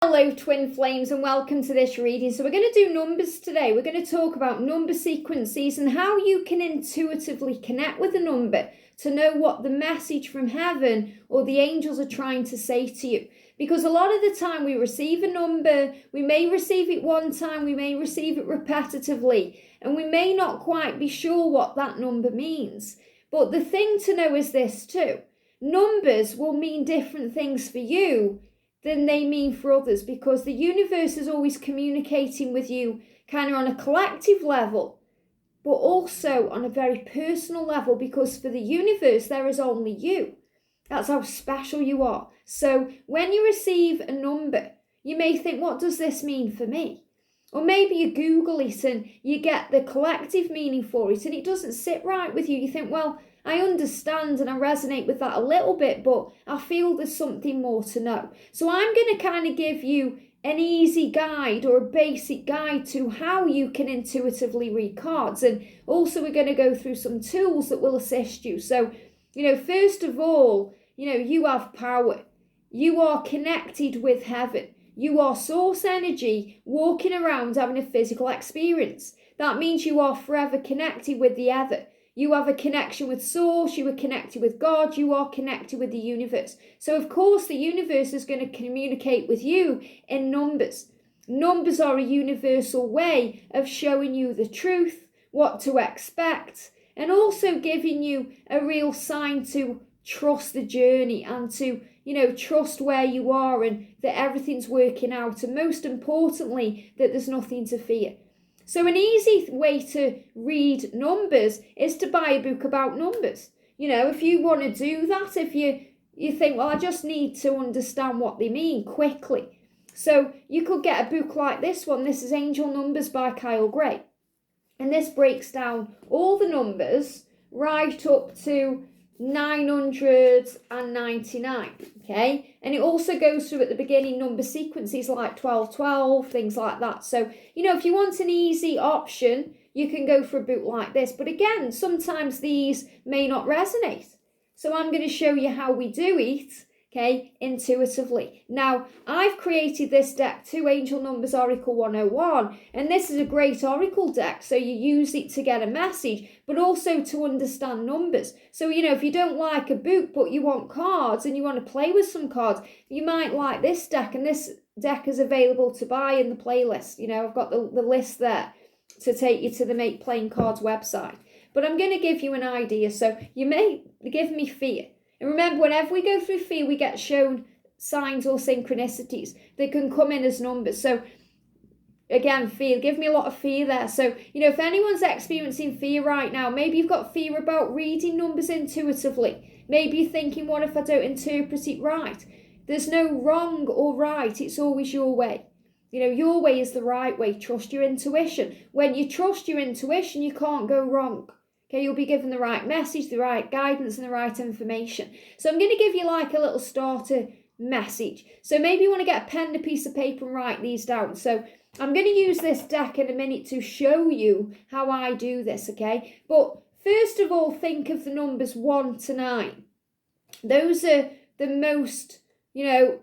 Hello twin flames and welcome to this reading. So we're going to do numbers today. We're going to talk about number sequences and how you can intuitively connect with a number to know what the message from heaven or the angels are trying to say to you. Because a lot of the time we receive a number, we may receive it one time, we may receive it repetitively, and we may not quite be sure what that number means. But the thing to know is this too. Numbers will mean different things for you than they mean for others, because the universe is always communicating with you kind of on a collective level, but also on a very personal level, because for the universe there is only you. That's how special you are. So when you receive a number, you may think, what does this mean for me? Or maybe you Google it and you get the collective meaning for it and it doesn't sit right with you. You think, well, I understand and I resonate with that a little bit, but I feel there's something more to know. So I'm going to kind of give you an easy guide or a basic guide to how you can intuitively read cards. And also we're going to go through some tools that will assist you. So, first of all, you have power. You are connected with heaven. You are source energy walking around having a physical experience. That means you are forever connected with the other. You have a connection with source, you are connected with God, you are connected with the universe. So of course the universe is going to communicate with you in numbers. Numbers are a universal way of showing you the truth, what to expect, and also giving you a real sign to trust the journey and to, trust where you are and that everything's working out, and most importantly, that there's nothing to fear. So an easy way to read numbers is to buy a book about numbers. If you want to do that, if you think, well, I just need to understand what they mean quickly. So you could get a book like this one. This is Angel Numbers by Kyle Gray. And this breaks down all the numbers right up to 999, okay? And it also goes through at the beginning number sequences like 1212, things like that. So, if you want an easy option, you can go for a book like this. But again, sometimes these may not resonate. So I'm going to show you how we do it, okay, intuitively. Now, I've created this deck too, Angel Numbers Oracle 101, and this is a great oracle deck, so you use it to get a message, but also to understand numbers. So, if you don't like a book, but you want cards and you want to play with some cards, you might like this deck, and this deck is available to buy in the playlist. I've got the list there to take you to the Make Playing Cards website. But I'm going to give you an idea, so you may give me fear. And remember, whenever we go through fear, we get shown signs or synchronicities that can come in as numbers. So again, fear, give me a lot of fear there. So, if anyone's experiencing fear right now, maybe you've got fear about reading numbers intuitively. Maybe you're thinking, what if I don't interpret it right? There's no wrong or right. It's always your way. Your way is the right way. Trust your intuition. When you trust your intuition, you can't go wrong. Okay, you'll be given the right message, the right guidance, and the right information. So I'm going to give you like a little starter message. So maybe you want to get a pen and a piece of paper and write these down. So I'm going to use this deck in a minute to show you how I do this, okay? But first of all, think of the numbers 1 to 9. Those are the most,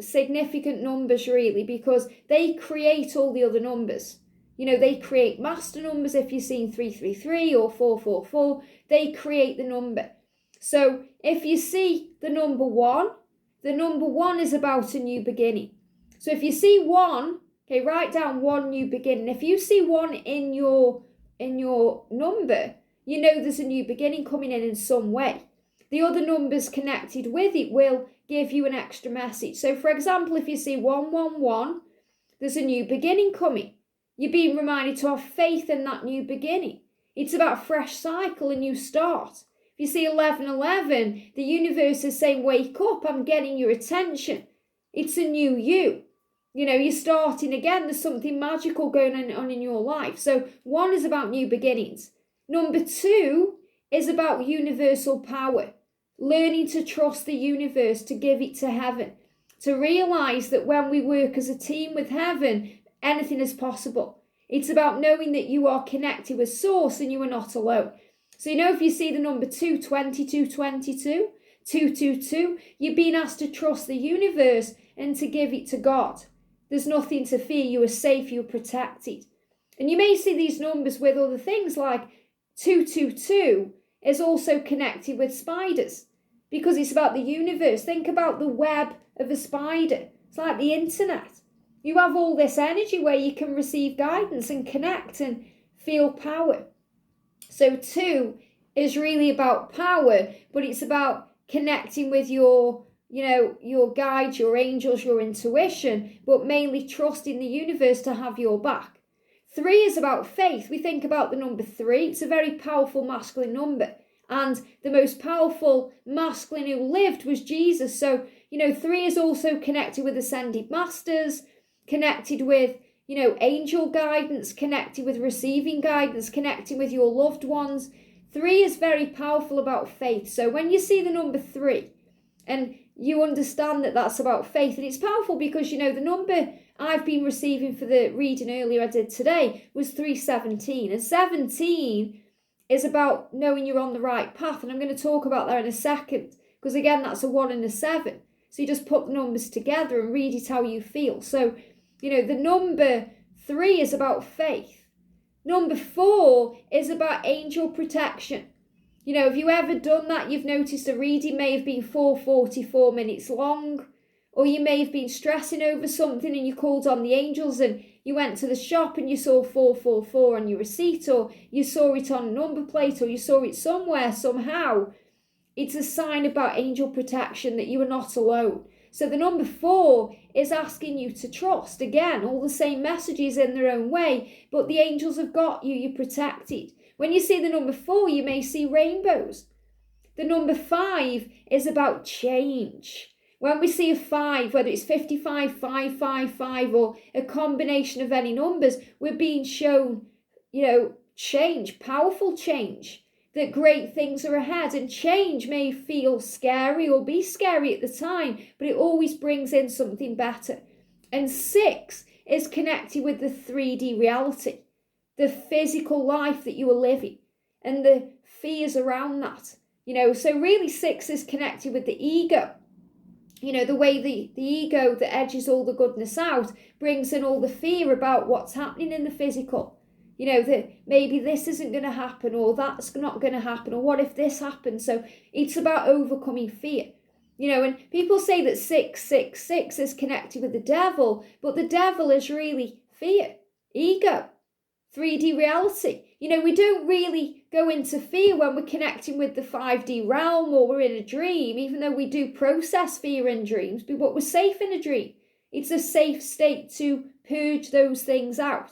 significant numbers really, because they create all the other numbers. They create master numbers. If you've seen 333 or 444, they create the number. So if you see the number 1 is about a new beginning. So if you see 1, okay, write down 1 new beginning. If you see 1 in your number, there's a new beginning coming in some way. The other numbers connected with it will give you an extra message. So for example, if you see 111, there's a new beginning coming. You're being reminded to have faith in that new beginning. It's about a fresh cycle, a new start. If you see 1111, the universe is saying, wake up, I'm getting your attention. It's a new you. You're starting again. There's something magical going on in your life. So 1 is about new beginnings. Number 2 is about universal power. Learning to trust the universe, to give it to heaven. To realize that when we work as a team with heaven, anything is possible. It's about knowing that you are connected with source and you are not alone. So if you see the number 2, 2222, 222, you're being asked to trust the universe and to give it to God. There's nothing to fear. You are safe. You're protected. And you may see these numbers with other things like 222 is also connected with spiders because it's about the universe. Think about the web of a spider. It's like the internet. You have all this energy where you can receive guidance and connect and feel power. So 2 is really about power, but it's about connecting with your guides, your angels, your intuition, but mainly trusting the universe to have your back. 3 is about faith. We think about the number 3. It's a very powerful masculine number. And the most powerful masculine who lived was Jesus. So, 3 is also connected with ascended masters, connected with, angel guidance, connected with receiving guidance, connecting with your loved ones. 3 is very powerful about faith. So when you see the number 3 and you understand that that's about faith, and it's powerful because, the number I've been receiving for the reading earlier I did today was 317. And 17 is about knowing you're on the right path. And I'm going to talk about that in a second because, again, that's a 1 and a 7. So you just put the numbers together and read it how you feel. So, the number 3 is about faith. Number 4 is about angel protection. Have you ever done that? You've noticed a reading may have been 4:44 minutes long, or you may have been stressing over something and you called on the angels and you went to the shop and you saw 444 on your receipt, or you saw it on a number plate, or you saw it somewhere, somehow. It's a sign about angel protection that you are not alone. So the number 4 is asking you to trust. Again, all the same messages in their own way, but the angels have got you, you're protected. When you see the number 4, you may see rainbows. The number 5 is about change. When we see a 5, whether it's 55, 555, or a combination of any numbers, we're being shown, change, powerful change, that great things are ahead. And change may feel scary or be scary at the time, but it always brings in something better. And 6 is connected with the 3D reality, the physical life that you are living and the fears around that. So really 6 is connected with the ego. The way the ego that edges all the goodness out brings in all the fear about what's happening in the physical. That maybe this isn't going to happen, or that's not going to happen, or what if this happens? So it's about overcoming fear. And people say that 666 is connected with the devil, but the devil is really fear, ego, 3D reality. We don't really go into fear when we're connecting with the 5D realm or we're in a dream, even though we do process fear in dreams, but we're safe in a dream. It's a safe state to purge those things out.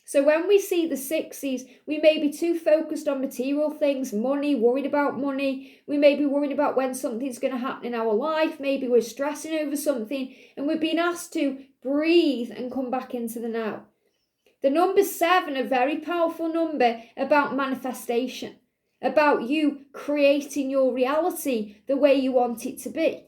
So when we see the 6s, we may be too focused on material things, money, worried about money. We may be worried about when something's going to happen in our life. Maybe we're stressing over something, and we're being asked to breathe and come back into the now. The number 7, a very powerful number about manifestation, about you creating your reality the way you want it to be.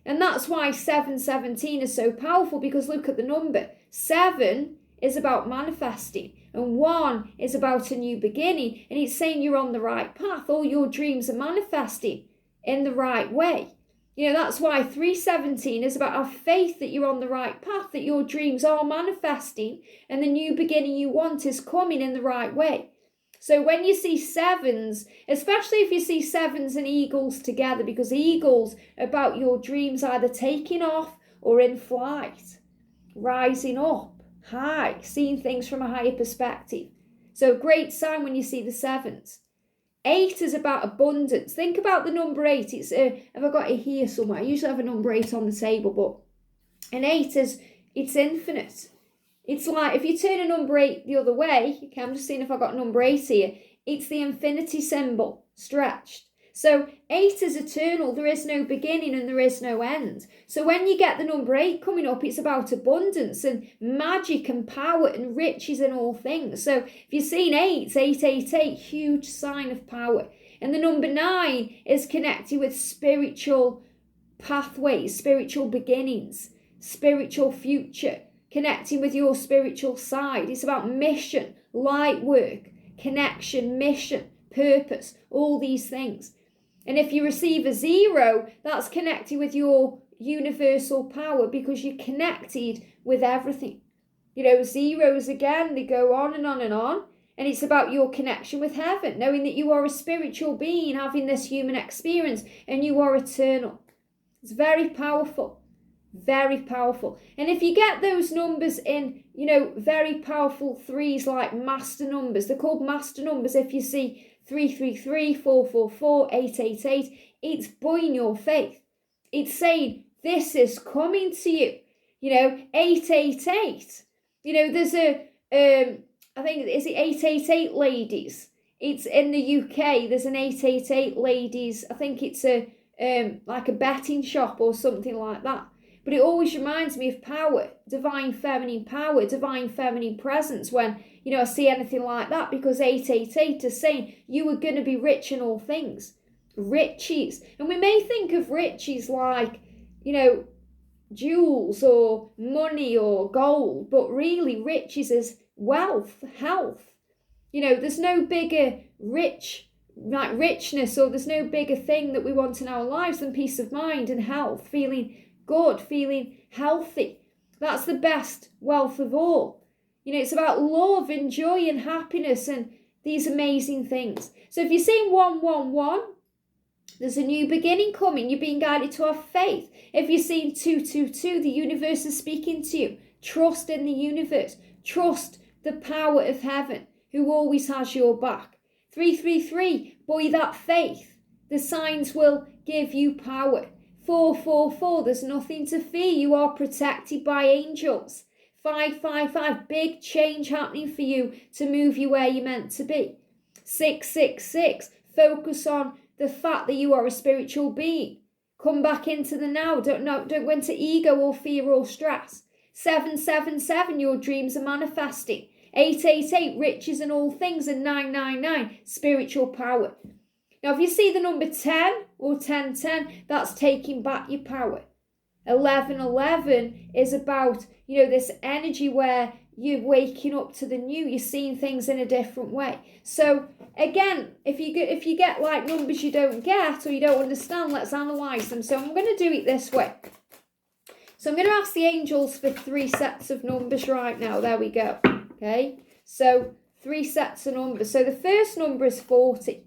And that's why 717 is so powerful, because look at the number. 7 is about manifesting, and 1 is about a new beginning, and it's saying you're on the right path. All your dreams are manifesting in the right way. That's why 317 is about our faith that you're on the right path, that your dreams are manifesting, and the new beginning you want is coming in the right way. So when you see 7s, especially if you see 7s and eagles together, because eagles are about your dreams either taking off or in flight, rising up high, seeing things from a higher perspective. So a great sign when you see the 7s. 8 is about abundance. Think about the number 8. It's have I got it here somewhere? I usually have a number 8 on the table, but an 8 it's infinite. It's like if you turn a number 8 the other way, okay, I'm just seeing if I got number 8 here. It's the infinity symbol stretched. So 8 is eternal. There is no beginning and there is no end. So when you get the number 8 coming up, it's about abundance and magic and power and riches in all things. So if you're seeing 8, 888, huge sign of power. And the number 9 is connected with spiritual pathways, spiritual beginnings, spiritual future, connecting with your spiritual side. It's about mission, light work, connection, mission, purpose, all these things. And if you receive a 0, that's connected with your universal power because you're connected with everything. You know, zeros again, they go on and on and on. And it's about your connection with heaven, knowing that you are a spiritual being having this human experience and you are eternal. It's very powerful, very powerful. And if you get those numbers in, you know, very powerful threes like master numbers, they're called master numbers. If you see 333, 444, 888, it's buoying your faith. It's saying, this is coming to you. You know, 888. You know, there's I think, is it 888 ladies? It's in the UK. There's an 888 ladies. I think it's a like a betting shop or something like that. But it always reminds me of power, divine feminine power, divine feminine presence when, you know, I see anything like that, because 888 is saying you are going to be rich in all things. Riches. And we may think of riches like, you know, jewels or money or gold, but really riches is wealth, health. You know, there's no bigger richness, or there's no bigger thing that we want in our lives than peace of mind and health, feeling good, feeling healthy. That's the best wealth of all. You know, it's about love and joy and happiness and these amazing things. So if you're seeing 111, there's a new beginning coming. You're being guided to have faith. If you're seeing 222, the universe is speaking to you. Trust in the universe. Trust the power of heaven, who always has your back. 333, buoy that faith. The signs will give you power. 444, there's nothing to fear. You are protected by angels. 555, big change happening for you to move you where you're meant to be. 666, focus on the fact that you are a spiritual being. Come back into the now. Don't go into ego or fear or stress. 777, your dreams are manifesting. 888, riches and all things. And 999, spiritual power. Now, if you see the number 10 or 1010, that's taking back your power. 1111 is about, you know, this energy where you're waking up to the new. You're seeing things in a different way. So again, if you get like numbers you don't get or you don't understand, let's analyze them. So I'm going to do it this way. So I'm going to ask the angels for 3 sets of numbers right now. There we go. Okay. So 3 sets of numbers. So the first number is 40.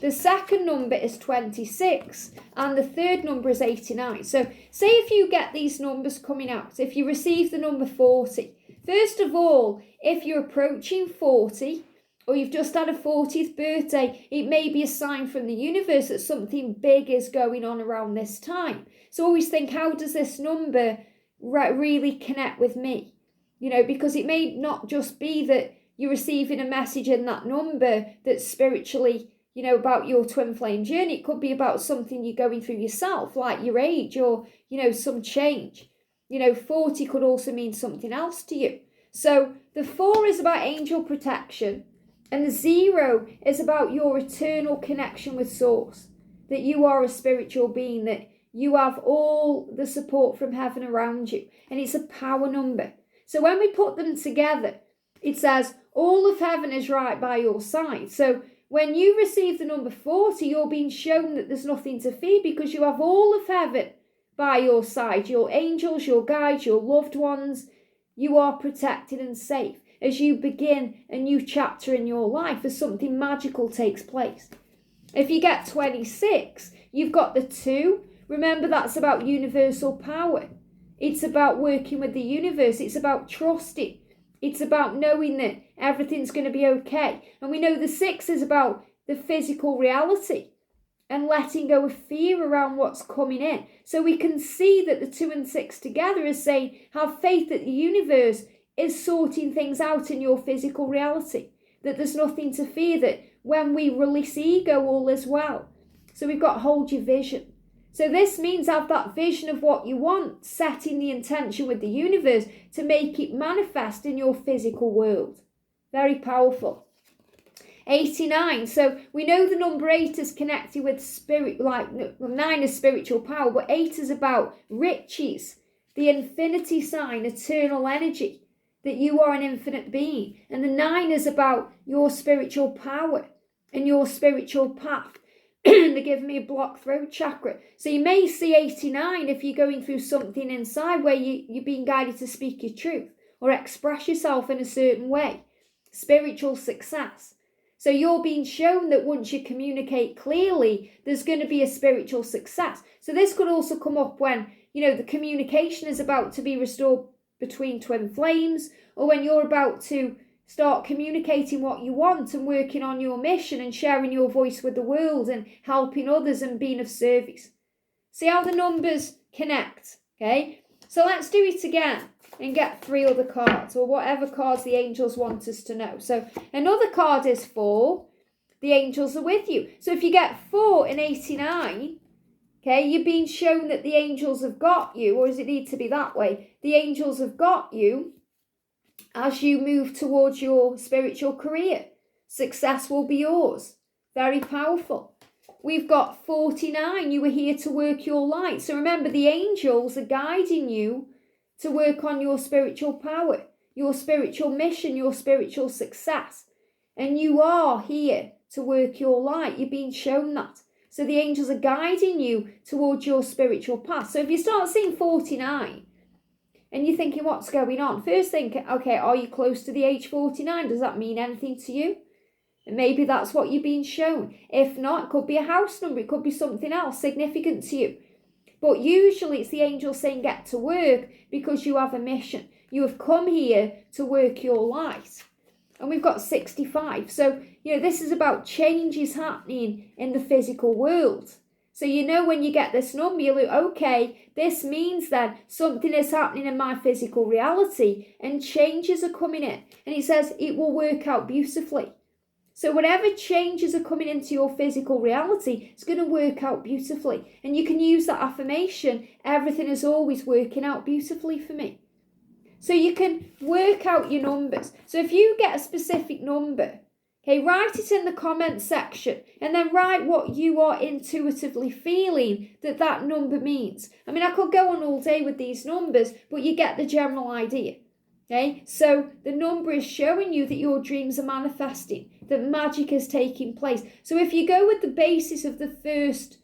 The second number is 26 and the third number is 89. So say if you get these numbers coming out, if you receive the number 40, first of all, if you're approaching 40 or you've just had a 40th birthday, it may be a sign from the universe that something big is going on around this time. So always think, how does this number really connect with me? You know, because it may not just be that you're receiving a message in that number that's spiritually, you know, about your twin flame journey. It could be about something you're going through yourself, like your age or, you know, some change. You know, 40 could also mean something else to you. So the 4 is about angel protection and the 0 is about your eternal connection with Source, that you are a spiritual being, that you have all the support from heaven around you. And it's a power number. So when we put them together, it says all of heaven is right by your side. So when you receive the number 40, you're being shown that there's nothing to fear because you have all of heaven by your side. Your angels, your guides, your loved ones. You are protected and safe as you begin a new chapter in your life, as something magical takes place. If you get 26, you've got the 2. Remember, that's about universal power. It's about working with the universe. It's about trusting. It's about knowing that everything's going to be okay. And we know the 6 is about the physical reality and letting go of fear around what's coming in. So we can see that the 2 and 6 together is saying, have faith that the universe is sorting things out in your physical reality, that there's nothing to fear, that when we release ego, all is well. So we've got hold your vision. So this means have that vision of what you want, setting the intention with the universe to make it manifest in your physical world. Very powerful. 89. So we know the number 8 is connected with spirit, like 9 is spiritual power, but 8 is about riches, the infinity sign, eternal energy, that you are an infinite being. And the 9 is about your spiritual power and your spiritual path. They're giving me a blocked throat chakra. So you may see 89 if you're going through something inside where you're being guided to speak your truth or express yourself in a certain way. Spiritual success. So you're being shown that once you communicate clearly, there's going to be a spiritual success. So this could also come up when, the communication is about to be restored between twin flames, or when you're about to start communicating what you want and working on your mission and sharing your voice with the world and helping others and being of service. See how the numbers connect, okay? So let's do it again and get 3 other cards, or whatever cards the angels want us to know. So another card is 4. The angels are with you. So if you get 4 in 89, okay, you're being shown that the angels have got you, or does it need to be that way? The angels have got you as you move towards your spiritual career. Success will be yours. Very powerful. We've got 49. You were here to work your light. So remember, the angels are guiding you to work on your spiritual power, your spiritual mission, your spiritual success. And you are here to work your light. You're being shown that. So the angels are guiding you towards your spiritual path. So if you start seeing 49, and you're thinking, what's going on? First think, okay, are you close to the age 49? Does that mean anything to you? And maybe that's what you're being shown. If not, it could be a house number. It could be something else significant to you. But usually it's the angels saying get to work because you have a mission. You have come here to work your light. And we've got 65. So, this is about changes happening in the physical world. So when you get this number, you look, okay, this means then something is happening in my physical reality and changes are coming in. And it says it will work out beautifully. So whatever changes are coming into your physical reality, it's going to work out beautifully. And you can use that affirmation, everything is always working out beautifully for me. So you can work out your numbers. So if you get a specific number, okay, write it in the comments section and then write what you are intuitively feeling that number means. I mean, I could go on all day with these numbers, but you get the general idea. Okay, so the number is showing you that your dreams are manifesting, that magic is taking place. So if you go with the basis of the first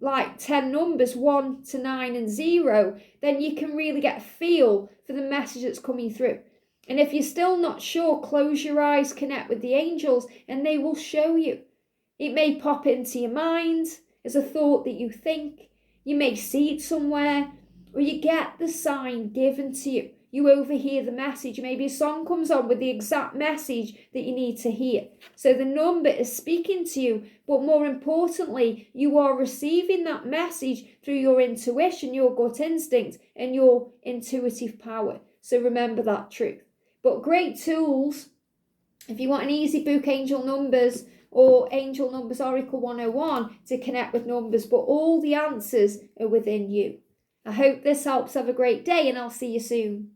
10 numbers, 1 to 9 and 0, then you can really get a feel for the message that's coming through. And if you're still not sure, close your eyes, connect with the angels, and they will show you. It may pop into your mind as a thought that you think. You may see it somewhere, or you get the sign given to you. You overhear the message. Maybe a song comes on with the exact message that you need to hear. So the number is speaking to you, but more importantly, you are receiving that message through your intuition, your gut instinct, and your intuitive power. So remember that truth. But great tools, if you want an easy book, Angel Numbers or Angel Numbers Oracle 101 to connect with numbers, but all the answers are within you. I hope this helps. Have a great day and I'll see you soon.